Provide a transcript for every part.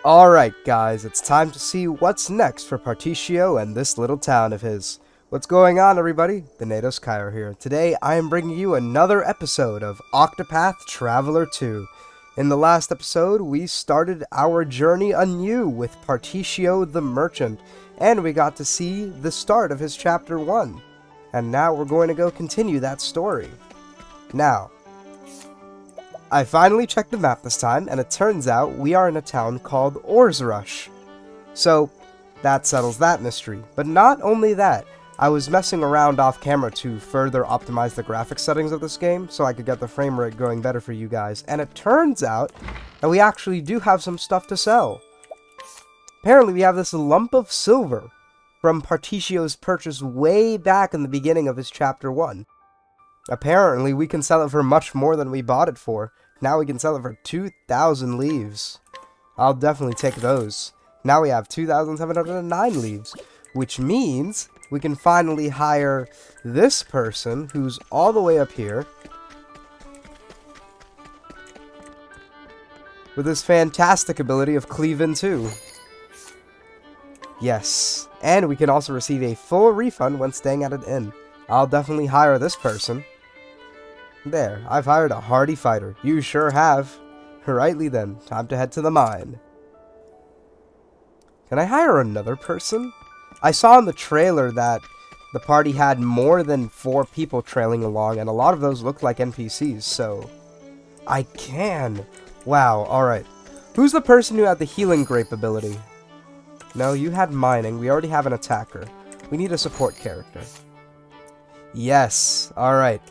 Alright guys, it's time to see what's next for Partitio and this little town of his. What's going on everybody? The Natos Cairo here. Today I am bringing you another episode of Octopath Traveler 2. In the last episode, we started our journey anew with Partitio the Merchant, and we got to see the start of his chapter 1. And now we're going to go continue that story. Now, I finally checked the map this time, and it turns out we are in a town called Oresrush. So, that settles that mystery. But not only that, I was messing around off camera to further optimize the graphics settings of this game, so I could get the frame rate going better for you guys, and it turns out that we actually do have some stuff to sell. Apparently we have this lump of silver from Partitio's purchase way back in the beginning of his chapter 1. Apparently we can sell it for much more than we bought it for. Now we can sell it for 2,000 leaves. I'll definitely take those. Now we have 2,709 leaves, which means we can finally hire this person who's all the way up here with his fantastic ability of cleave-in too. Yes, and we can also receive a full refund when staying at an inn. I'll definitely hire this person. There, I've hired a hardy fighter. You sure have. Rightly then, time to head to the mine. Can I hire another person? I saw in the trailer that the party had more than 4 people trailing along, and a lot of those looked like NPCs, so I can. Wow, alright. Who's the person who had the healing grape ability? No, you had mining. We already have an attacker. We need a support character. Yes, alright.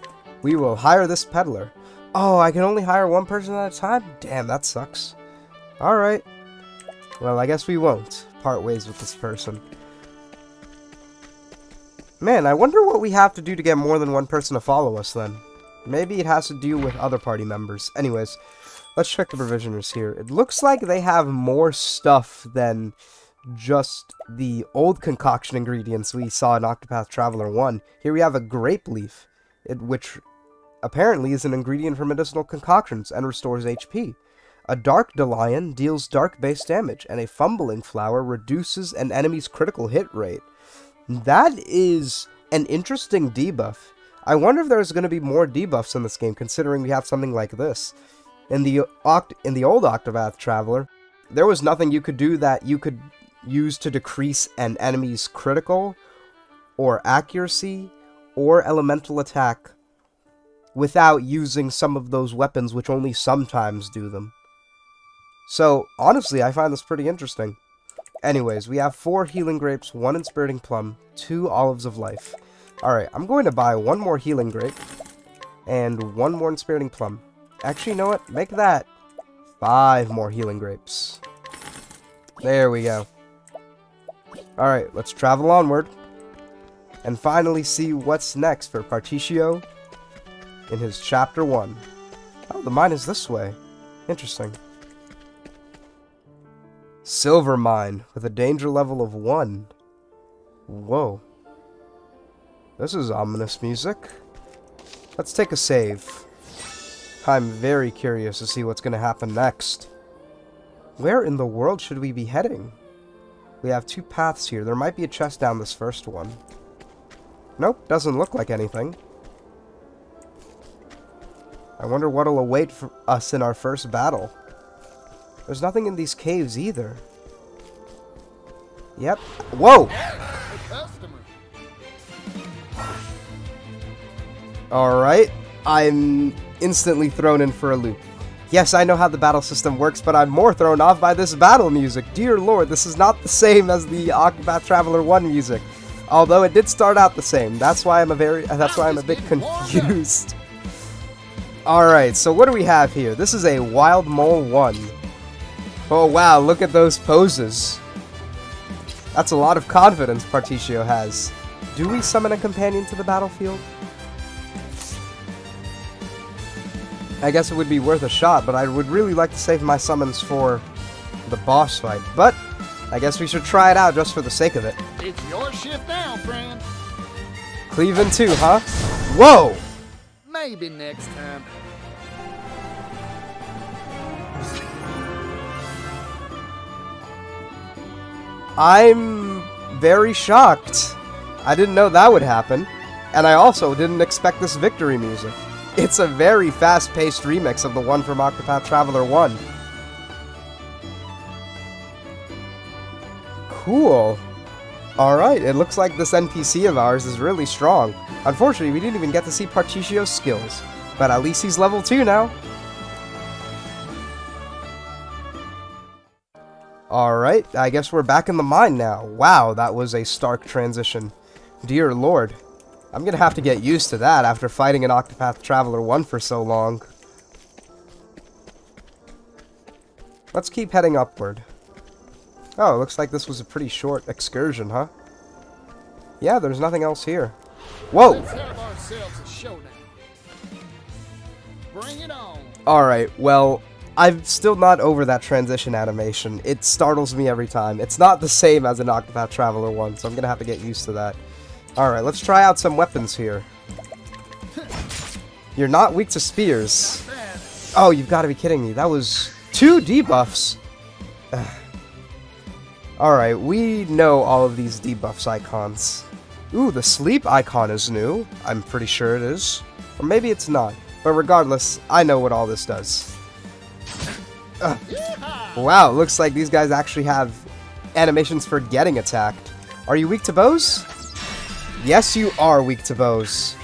We will hire this peddler. Oh, I can only hire one person at a time? Damn, that sucks. Alright. Well, I guess we won't part ways with this person. Man, I wonder what we have to do to get more than one person to follow us then. Maybe it has to do with other party members. Anyways, let's check the provisioners here. It looks like they have more stuff than just the old concoction ingredients we saw in Octopath Traveler 1. Here we have a grape leaf, which apparently is an ingredient for medicinal concoctions and restores HP. A dark Delion deals dark base damage, and a fumbling flower reduces an enemy's critical hit rate. That is an interesting debuff. I wonder if there's going to be more debuffs in this game, considering we have something like this. In the old Octopath Traveler, there was nothing you could do that you could use to decrease an enemy's critical, or accuracy, or elemental attack without using some of those weapons which only sometimes do them. So, honestly, I find this pretty interesting. Anyways, we have 4 healing grapes, 1 inspiriting plum, 2 olives of life. Alright, I'm going to buy 1 more healing grape, and 1 more inspiriting plum. Actually, you know what? Make that 5 more healing grapes. There we go. Alright, let's travel onward, and finally see what's next for Partitio in his chapter 1. Oh, the mine is this way. Interesting. Silver mine with a danger level of 1. Whoa. This is ominous music. Let's take a save. I'm very curious to see what's going to happen next. Where in the world should we be heading? We have 2 paths here. There might be a chest down this first one. Nope, doesn't look like anything. I wonder what'll await for us in our first battle. There's nothing in these caves either. Yep. Whoa! Alright. I'm instantly thrown in for a loop. Yes, I know how the battle system works, but I'm more thrown off by this battle music. Dear Lord, this is not the same as the Octopath Traveler 1 music. Although it did start out the same. That's why I'm a bit confused. Alright, so what do we have here? This is a Wild Mole 1. Oh wow, look at those poses. That's a lot of confidence Partitio has. Do we summon a companion to the battlefield? I guess it would be worth a shot, but I would really like to save my summons for the boss fight. But I guess we should try it out just for the sake of it. It's your shift now, friend. Cleave-in too, huh? Whoa! Maybe next time. I'm very shocked. I didn't know that would happen. And I also didn't expect this victory music. It's a very fast-paced remix of the one from Octopath Traveler 1. Cool. Alright, it looks like this NPC of ours is really strong. Unfortunately, we didn't even get to see Partitio's skills. But at least he's level 2 now. Alright, I guess we're back in the mine now. Wow, that was a stark transition. Dear lord. I'm gonna have to get used to that after fighting an Octopath Traveler 1 for so long. Let's keep heading upward. Oh, it looks like this was a pretty short excursion, huh? Yeah, there's nothing else here. Whoa! Let's have ourselves a showdown. Bring it on. Alright, well, I'm still not over that transition animation. It startles me every time. It's not the same as an Octopath Traveler 1, so I'm gonna have to get used to that. Alright, let's try out some weapons here. You're not weak to spears. Oh, you've got to be kidding me. That was 2 debuffs. Alright, we know all of these debuffs icons. Ooh, the sleep icon is new. I'm pretty sure it is. Or maybe it's not. But regardless, I know what all this does. Wow, looks like these guys actually have animations for getting attacked. Are you weak to bows? Yes, you are weak to bows.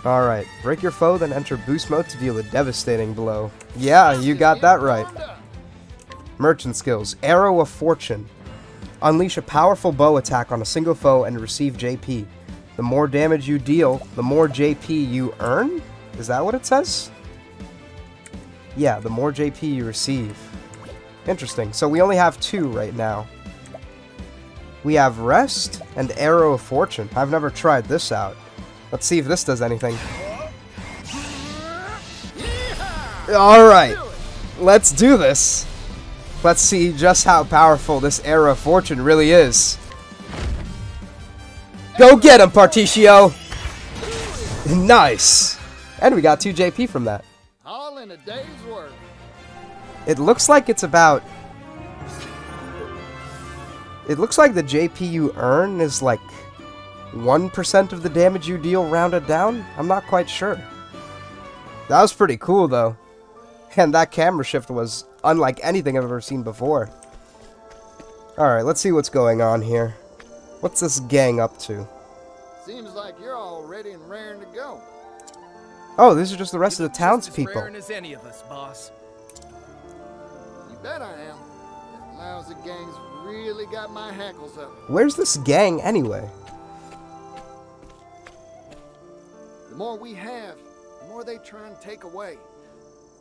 Alright, break your foe, then enter boost mode to deal a devastating blow. Yeah, you got that right. Merchant skills. Arrow of Fortune. Unleash a powerful bow attack on a single foe and receive JP. The more damage you deal, the more JP you earn? Is that what it says? Yeah, the more JP you receive. Interesting. So we only have 2 right now. We have Rest and Arrow of Fortune. I've never tried this out. Let's see if this does anything. Alright, let's do this. Let's see just how powerful this Arrow of Fortune really is. Go get him, Partitio! Nice! And we got 2 JP from that. All in a day's work. It looks like it's about... It looks like the JP you earn is like 1% of the damage you deal rounded down? I'm not quite sure. That was pretty cool though. And that camera shift was unlike anything I've ever seen before. Alright, let's see what's going on here. What's this gang up to? Seems like you're all ready and raring to go. Oh, these are just the rest of the townspeople. Raring as any of us, boss. You bet I am. That lousy gang's really got my hackles up. Where's this gang anyway? The more we have, the more they try and take away.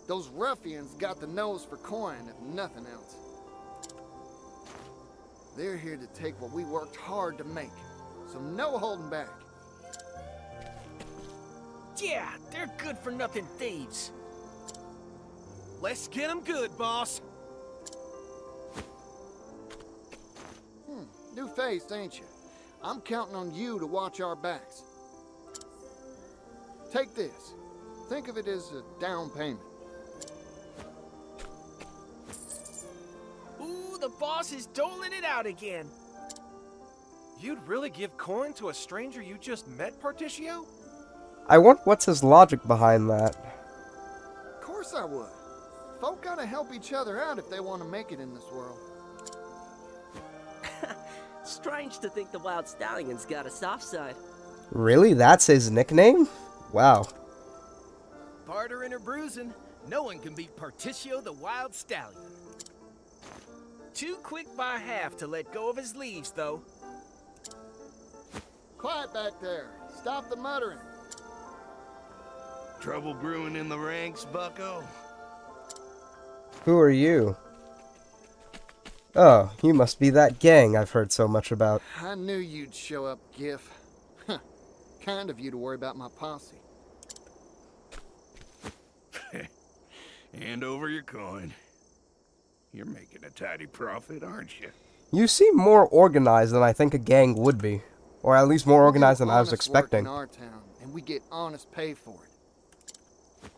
Those ruffians got the nose for coin, if nothing else. They're here to take what we worked hard to make, so no holding back. Yeah, they're good-for-nothing thieves. Let's get them good, boss. New face, ain't you? I'm counting on you to watch our backs. Take this. Think of it as a down payment. Ooh, the boss is doling it out again. You'd really give coin to a stranger you just met, Partitio? I wonder what's his logic behind that. Of course I would. Folk gotta help each other out if they want to make it in this world. Strange to think the Wild Stallion's got a soft side. Really? That's his nickname? Wow. Bartering or bruising, no one can beat Partitio the Wild Stallion. Too quick by half to let go of his leaves, though. Quiet back there. Stop the muttering. Trouble brewing in the ranks, bucko? Who are you? Oh, you must be that gang I've heard so much about. I knew you'd show up, Gif. Kind of you to worry about my posse. Hand over your coin. You're making a tidy profit, aren't you? You seem more organized than I think a gang would be. Or at least more organized than I was expecting. In our town, and we get honest pay for it.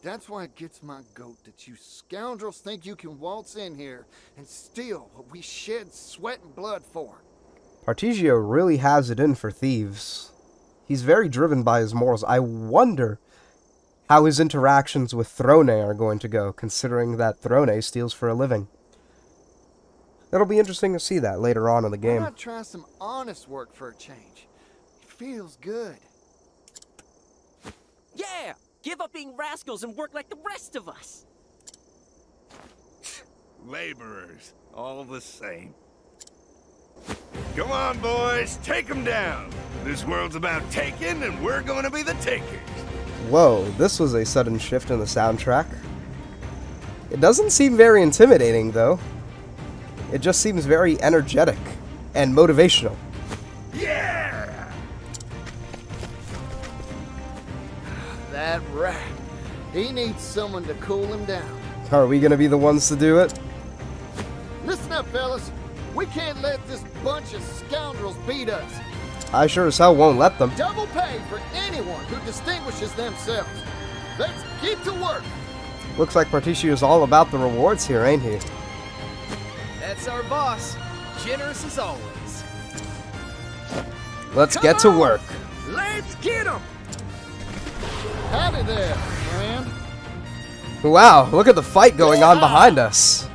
That's why it gets my goat that you scoundrels think you can waltz in here and steal what we shed sweat and blood for. Partitio really has it in for thieves. He's very driven by his morals. I wonder how his interactions with Throne are going to go, considering that Throne steals for a living. It'll be interesting to see that later on in the Why game. not try some honest work for a change? It feels good. Yeah! Give up being rascals and work like the rest of us! Laborers, all the same. Come on, boys, take them down. This world's about taking, and we're going to be the takers. Whoa, this was a sudden shift in the soundtrack. It doesn't seem very intimidating, though. It just seems very energetic and motivational. Yeah! That rat. He needs someone to cool him down. Are we gonna be the ones to do it? Listen up, fellas. We can't let this bunch of scoundrels beat us. I sure as hell won't let them. Double pay for anyone who distinguishes themselves. Let's keep to work. Looks like Partitio is all about the rewards here, ain't he? That's our boss. Generous as always. Let's get to work. Let's get them. Howdy there, friend. Wow, look at the fight going on behind us.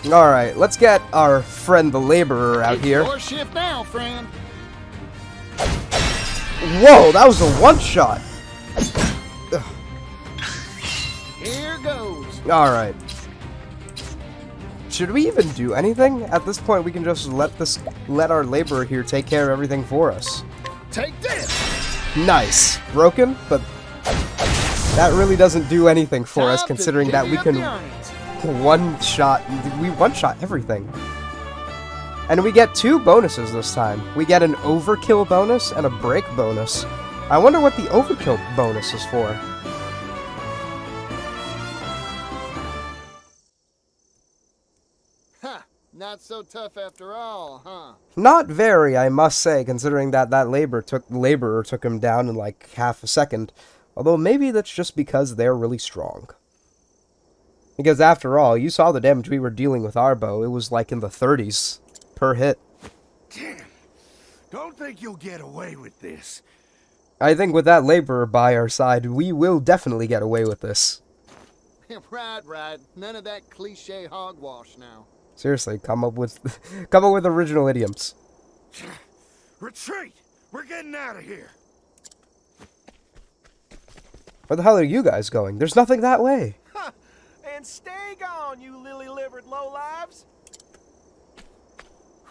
Alright, let's get our friend the laborer out here. Your shift now, friend. Whoa, that was a one-shot. Here goes. Alright. Should we even do anything? At this point, we can just let our laborer here take care of everything for us. Take this. Nice. Broken, but that really doesn't do anything for us, Time to considering that we divvy up can the earnings. one-shot everything. And we get 2 bonuses this time. We get an overkill bonus and a break bonus. I wonder what the overkill bonus is for. Ha! Not so tough after all, huh? Not very, I must say, considering that laborer took him down in like half a second. Although maybe that's just because they're really strong. Because after all, you saw the damage we were dealing with our bow. It was like in the 30s per hit. Damn. Don't think you'll get away with this. I think with that laborer by our side, we will definitely get away with this. Right. None of that cliche hogwash now. Seriously, come up with original idioms. Retreat! We're getting out of here. Where the hell are you guys going? There's nothing that way. Ha! And stay gone, you lily-livered lowlives.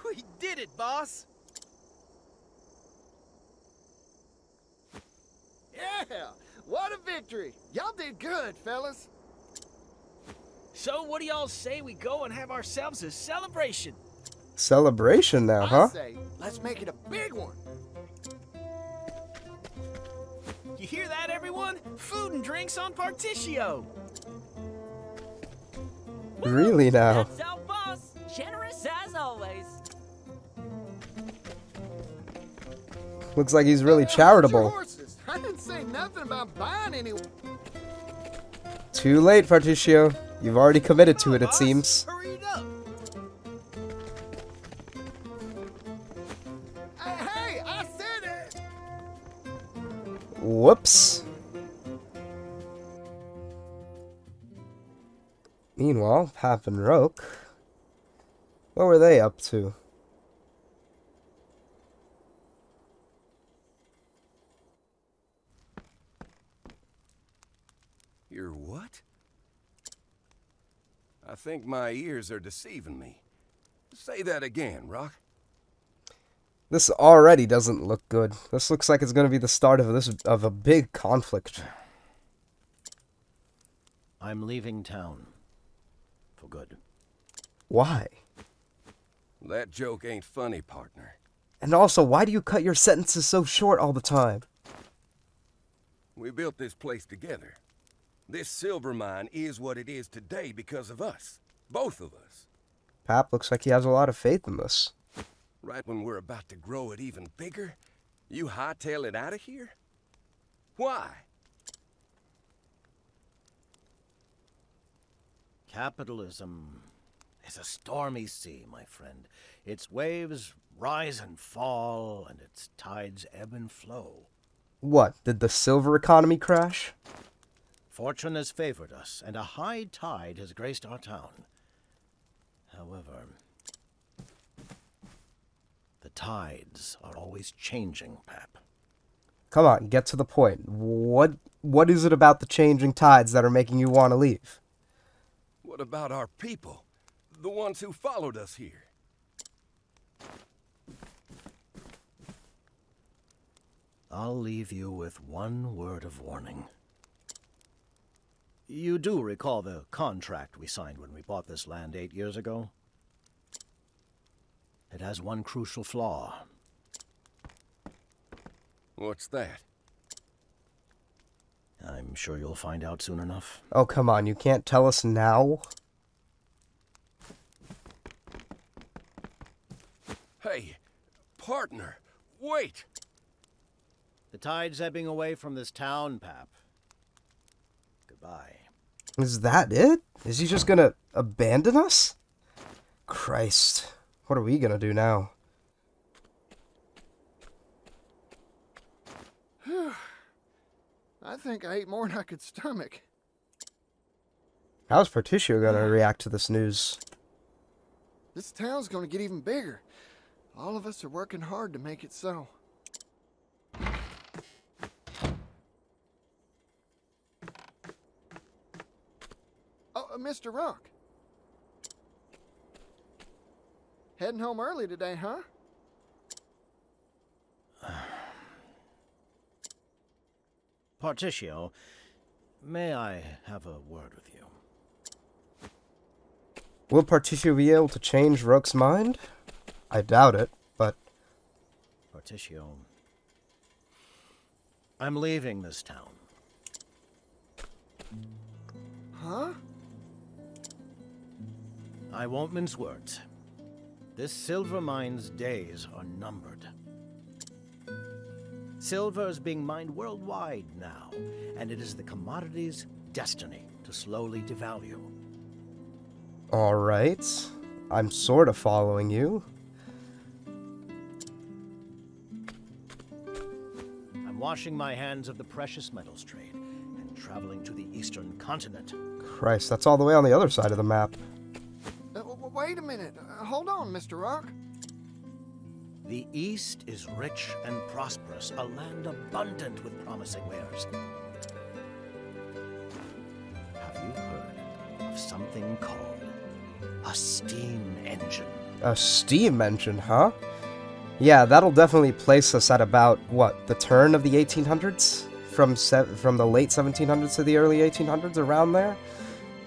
We did it, boss. Yeah! What a victory! Y'all did good, fellas. So what do y'all say we go and have ourselves a celebration? Celebration now, huh? I say, let's make it a big one. You hear that, everyone? Food and drinks on Partitio. Really now? That's our boss! Generous as always! Looks like he's really Hold your charitable. horses. I didn't say nothing about buying any. Too late, Partitio. You've already committed to it, it Boss, seems. Hurry it up. Hey, I said it. Whoops. Meanwhile, Papp and Roque, what were they up to? You're what? I think my ears are deceiving me. Say that again, Rock. This already doesn't look good. This looks like it's going to be the start of a big conflict. I'm leaving town. For good. Why? That joke ain't funny, partner. And also, why do you cut your sentences so short all the time? We built this place together. This silver mine is what it is today because of us. Both of us. Papp looks like he has a lot of faith in this. Right when we're about to grow it even bigger, you hightail it out of here? Why? Capitalism is a stormy sea, my friend. Its waves rise and fall, and its tides ebb and flow. What, did the silver economy crash? Fortune has favored us, and a high tide has graced our town. However, the tides are always changing, Papp. Come on, get to the point. What is it about the changing tides that are making you want to leave? What about our people? The ones who followed us here? I'll leave you with one word of warning. You do recall the contract we signed when we bought this land 8 years ago? It has one crucial flaw. What's that? I'm sure you'll find out soon enough. Oh, come on, you can't tell us now? Hey, partner, wait! The tide's ebbing away from this town, Papp. Goodbye. Is that it? Is he just gonna abandon us? Christ. What are we gonna do now? I think I ate more than I could stomach. How's Partitio gonna react to this news? This town's gonna get even bigger. All of us are working hard to make it so. Oh, Mr. Roque. Heading home early today, huh? Partitio, may I have a word with you? Will Partitio be able to change Roque's mind? I doubt it, but... Partitio, I'm leaving this town. Huh? I won't mince words. This silver mine's days are numbered. Silver is being mined worldwide now, and it is the commodity's destiny to slowly devalue. Alright. I'm sort of following you. I'm washing my hands of the precious metals trade and traveling to the eastern continent. Christ, that's all the way on the other side of the map. Wait a minute. Hold on, Mr. Roque. The East is rich and prosperous, a land abundant with promising wares. Have you heard of something called a steam engine? A steam engine, huh? Yeah, that'll definitely place us at about, what, the turn of the 1800s? From the late 1700s to the early 1800s, around there?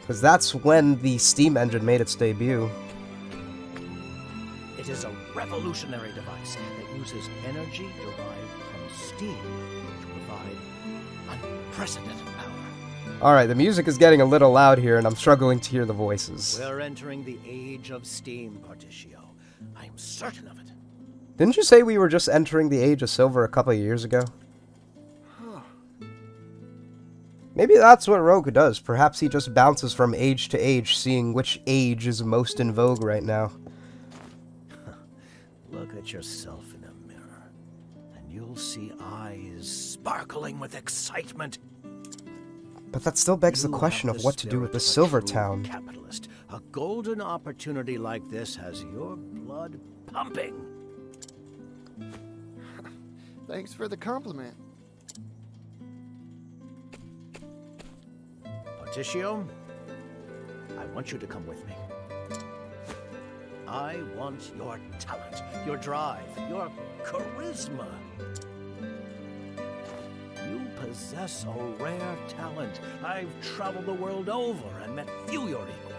Because that's when the steam engine made its debut. It is a revolutionary device that uses energy derived from steam to provide unprecedented power. Alright, the music is getting a little loud here, and I'm struggling to hear the voices. We're entering the age of steam, Partitio. I'm certain of it. Didn't you say we were just entering the age of silver a couple of years ago? Maybe that's what Roque does. Perhaps he just bounces from age to age, seeing which age is most in vogue right now. Look at yourself in a mirror, and you'll see eyes sparkling with excitement. But that still begs the You question have of what to do with the spirit of a silver true town. Capitalist. A golden opportunity like this has your blood pumping. Thanks for the compliment. Partitio, I want you to come with me. I want your talent, your drive, your charisma. You possess a rare talent. I've traveled the world over and met few your equal.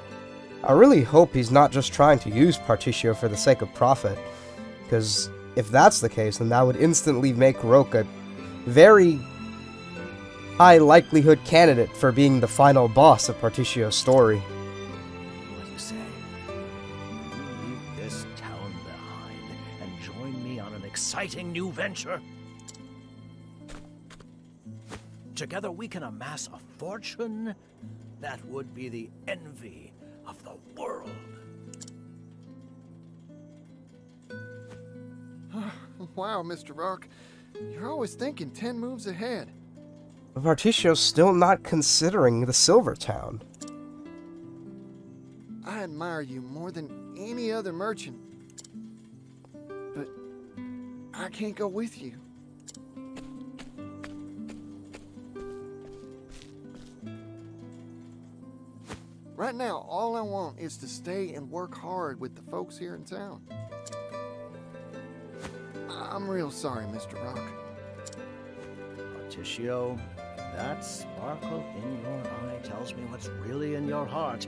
I really hope he's not just trying to use Partitio for the sake of profit, because if that's the case, then that would instantly make Roque a very high likelihood candidate for being the final boss of Partitio's story. What do you say? You leave this town behind and join me on an exciting new venture? Together we can amass a fortune that would be the envy of the world. Wow, Mr. Rock. You're always thinking 10 moves ahead. Partitio's still not considering the Silver Town. I admire you more than any other merchant. But I can't go with you. Right now, all I want is to stay and work hard with the folks here in town. I'm real sorry, Mr. Rock. Partitio, that sparkle in your eye tells me what's really in your heart.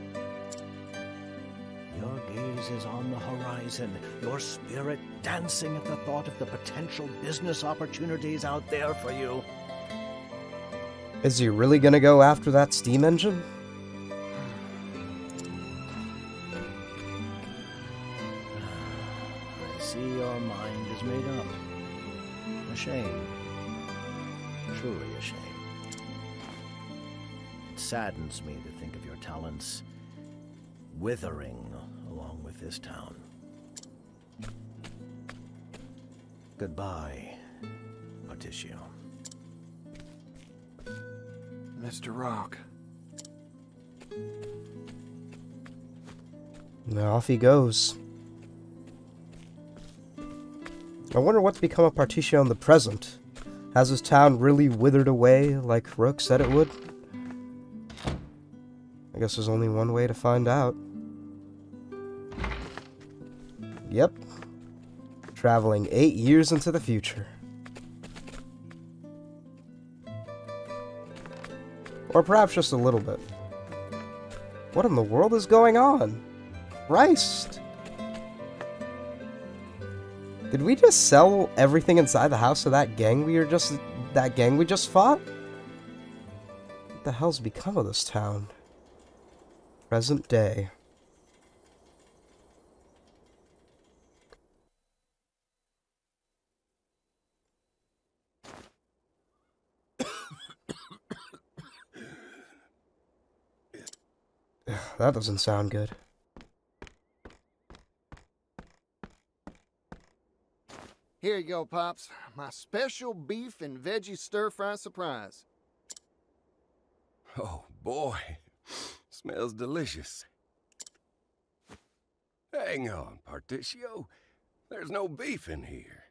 Your gaze is on the horizon, your spirit dancing at the thought of the potential business opportunities out there for you. Is he really gonna go after that steam engine? I see your mind is made up. A shame. Truly a shame. It saddens me to think of your talents withering along with this town. Goodbye, Partitio. Mr. Rock. Now off he goes. I wonder what's become of Partitio in the present. Has his town really withered away like Rook said it would? I guess there's only one way to find out. Yep. Traveling 8 years into the future. Or perhaps just a little bit. What in the world is going on? Christ! Did we just sell everything inside the house to that gang we just fought? What the hell's become of this town? Present day. That doesn't sound good. Here you go, Pops. My special beef and veggie stir-fry surprise. Oh, boy. Smells delicious. Hang on, Partitio. There's no beef in here.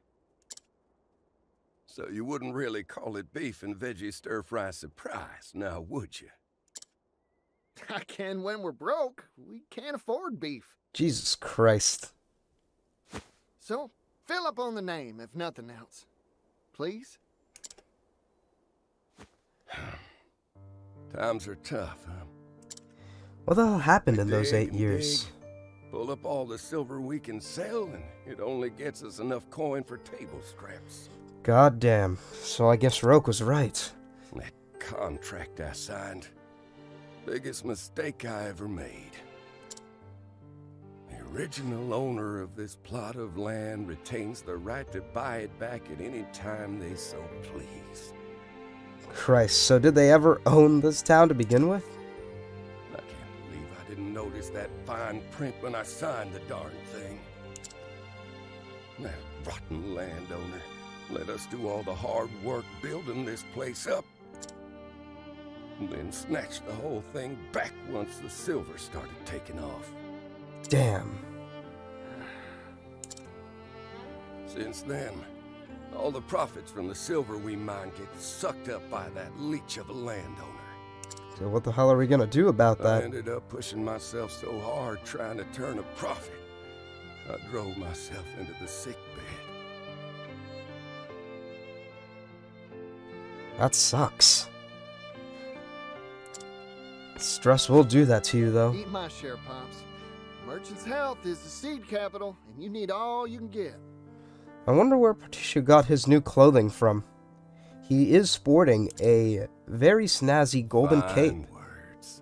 So you wouldn't really call it beef and veggie stir-fry surprise, now would you? I can when we're broke. We can't afford beef. Jesus Christ. So, fill up on the name, if nothing else. Please? Times are tough, huh? What the hell happened in those Dig 8 and years? dig, pull up all the silver we can sell, and it only gets us enough coin for table scraps. God damn. So I guess Roke was right. That contract I signed. Biggest mistake I ever made. The original owner of this plot of land retains the right to buy it back at any time they so please. Christ, so did they ever own this town to begin with? I can't believe I didn't notice that fine print when I signed the darn thing. That rotten landowner let us do all the hard work building this place up. And then snatched the whole thing back once the silver started taking off. Damn. Since then, all the profits from the silver we mine get sucked up by that leech of a landowner. So what the hell are we gonna do about I that? ended up pushing myself so hard trying to turn a profit, I drove myself into the sick bed. That sucks. Stress will do that to you, though. Eat my share, Pops. Merchant's health is the seed capital, and you need all you can get. I wonder where Partitio got his new clothing from. He is sporting a very snazzy golden Fine cape. words.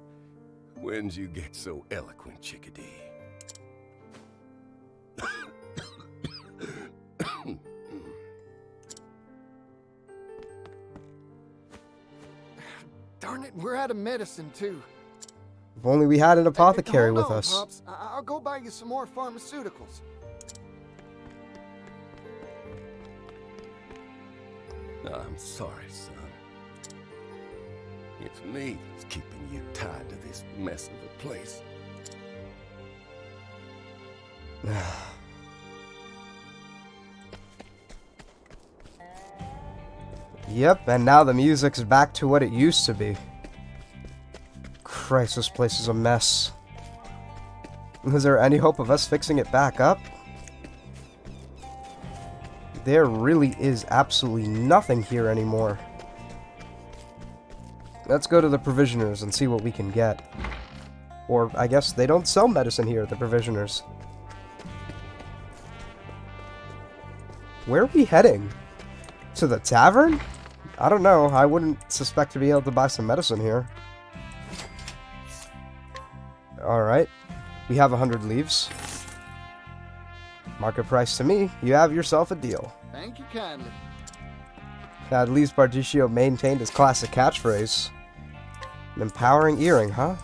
When'd you get so eloquent, chickadee? Darn it, we're out of medicine, too. If only we had an apothecary Hold with on, us. Pops. I'll go buy you some more pharmaceuticals. I'm sorry, son. It's me that's keeping you tied to this mess of a place. Yep, and now the music's back to what it used to be. Christ, this place is a mess. Is there any hope of us fixing it back up? There really is absolutely nothing here anymore. Let's go to the provisioners and see what we can get. Or, I guess they don't sell medicine here at the provisioners. Where are we heading? To the tavern? I don't know. I wouldn't suspect to be able to buy some medicine here. Alright. We have 100 leaves. Market price to me. You have yourself a deal. Thank you kindly. At least Partitio maintained his classic catchphrase. An empowering earring, huh?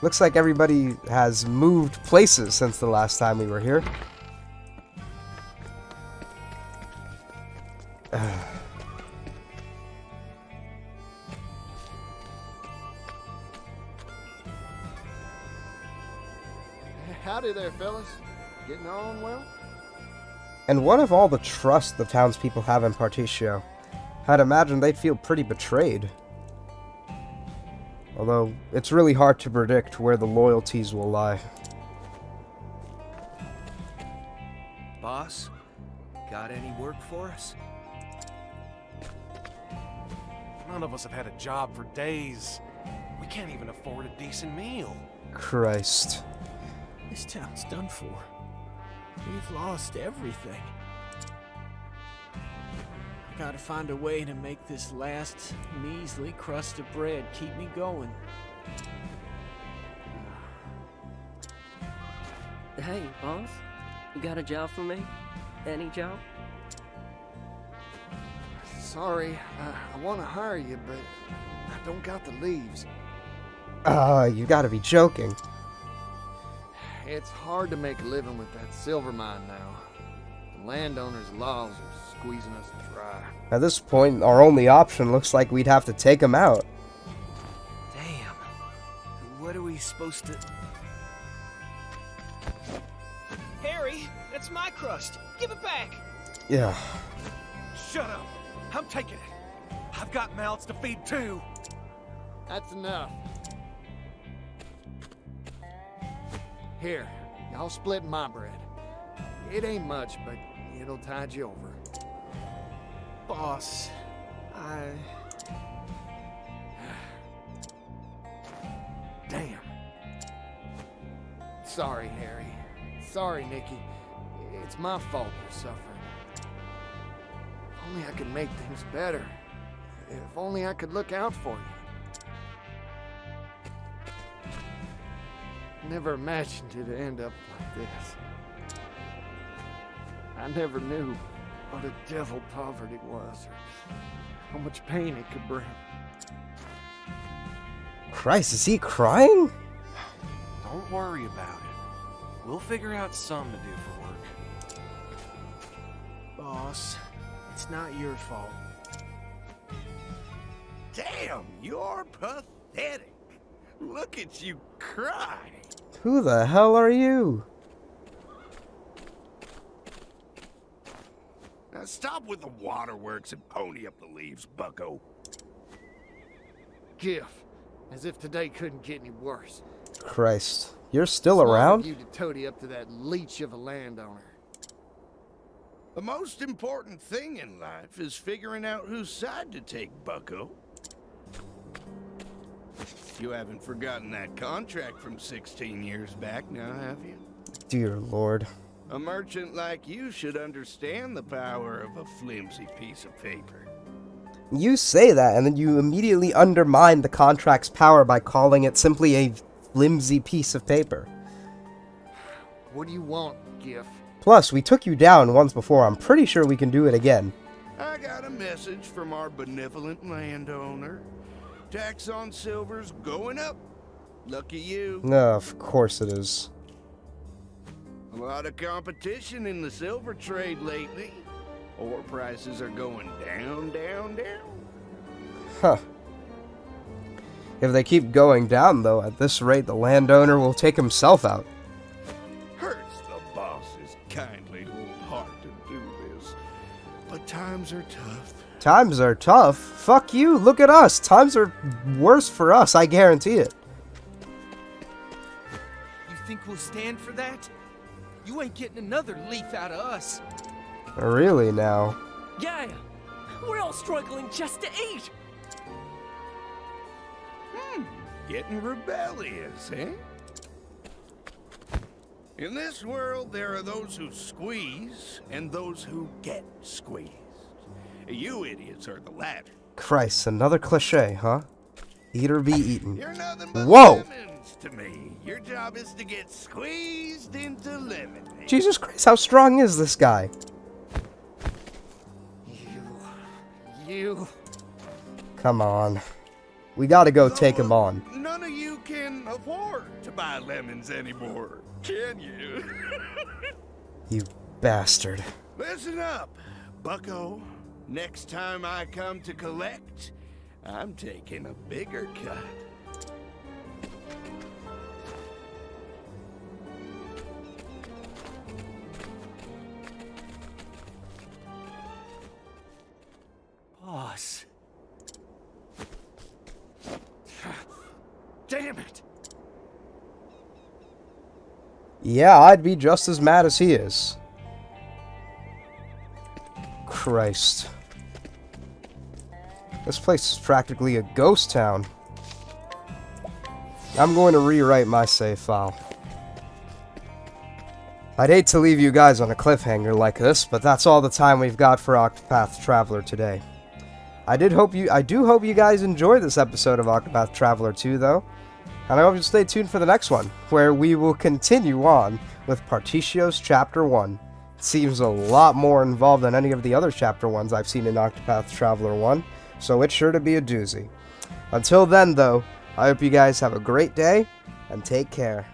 Looks like everybody has moved places since the last time we were here. Howdy there, fellas. Getting on well? And what of all the trust the townspeople have in Partitio? I'd imagine they'd feel pretty betrayed. Although, it's really hard to predict where the loyalties will lie. Boss, got any work for us? None of us have had a job for days. We can't even afford a decent meal. Christ. This town's done for. We've lost everything. I gotta find a way to make this last measly crust of bread keep me going. Hey, boss. You got a job for me? Any job? Sorry, I want to hire you, but I don't got the leaves. You gotta be joking. It's hard to make a living with that silver mine now. The landowners' laws are squeezing us dry. At this point, our only option looks like we'd have to take him out. Damn. What are we supposed to... Harry, that's my crust. Give it back. Yeah. Shut up! I'm taking it. I've got mouths to feed too. That's enough. Here, y'all split my bread. It ain't much, but it'll tide you over. Boss, Damn. Sorry, Harry. Sorry, Nikki. It's my fault we're suffering. If only I could make things better. If only I could look out for you. Never imagined it'd end up like this. I never knew what a devil poverty was, or how much pain it could bring. Christ, is he crying? Don't worry about it. We'll figure out something to do for work. boss, it's not your fault. Damn, you're pathetic. Look at you cry. Who the hell are you? Now stop with the waterworks and pony up the leaves, bucko. Giff, as if today couldn't get any worse. Christ, you're still Smart of around? you to toady up to that leech of a landowner. The most important thing in life is figuring out whose side to take, bucko. You haven't forgotten that contract from 16 years back now, have you? Dear Lord. A merchant like you should understand the power of a flimsy piece of paper. You say that, and then you immediately undermine the contract's power by calling it simply a flimsy piece of paper. What do you want, Giff? Plus, we took you down once before. I'm pretty sure we can do it again. I got a message from our benevolent landowner. Tax on silver's going up. Lucky you. No, of course it is. A lot of competition in the silver trade lately. Ore prices are going down, down, down. Huh. If they keep going down, though, at this rate, the landowner will take himself out. Hurts the boss's kindly old heart to do this, but times are tough. Times are tough? Fuck you, look at us. Times are worse for us, I guarantee it. You think we'll stand for that? You ain't getting another leaf out of us. Really now? Yeah, we're all struggling just to eat. Getting rebellious, eh? In this world, there are those who squeeze and those who get squeezed. You idiots are the latter. Christ, another cliche, huh? Eat or be eaten. You're nothing but Whoa! lemons to me. Your job is to get squeezed into lemonade. Jesus Christ, how strong is this guy? You. Come on. We gotta go take him on. None of you can afford to buy lemons anymore, can you? You bastard. Listen up, bucko. Next time I come to collect, I'm taking a bigger cut. Boss. Damn it! Yeah, I'd be just as mad as he is. Christ. This place is practically a ghost town. I'm going to rewrite my save file. I'd hate to leave you guys on a cliffhanger like this, but that's all the time we've got for Octopath Traveler today. I do hope you guys enjoyed this episode of Octopath Traveler 2, though. And I hope you stay tuned for the next one, where we will continue on with Partitio's Chapter 1. It seems a lot more involved than any of the other Chapter 1s I've seen in Octopath Traveler 1, so it's sure to be a doozy. Until then, though, I hope you guys have a great day, and take care.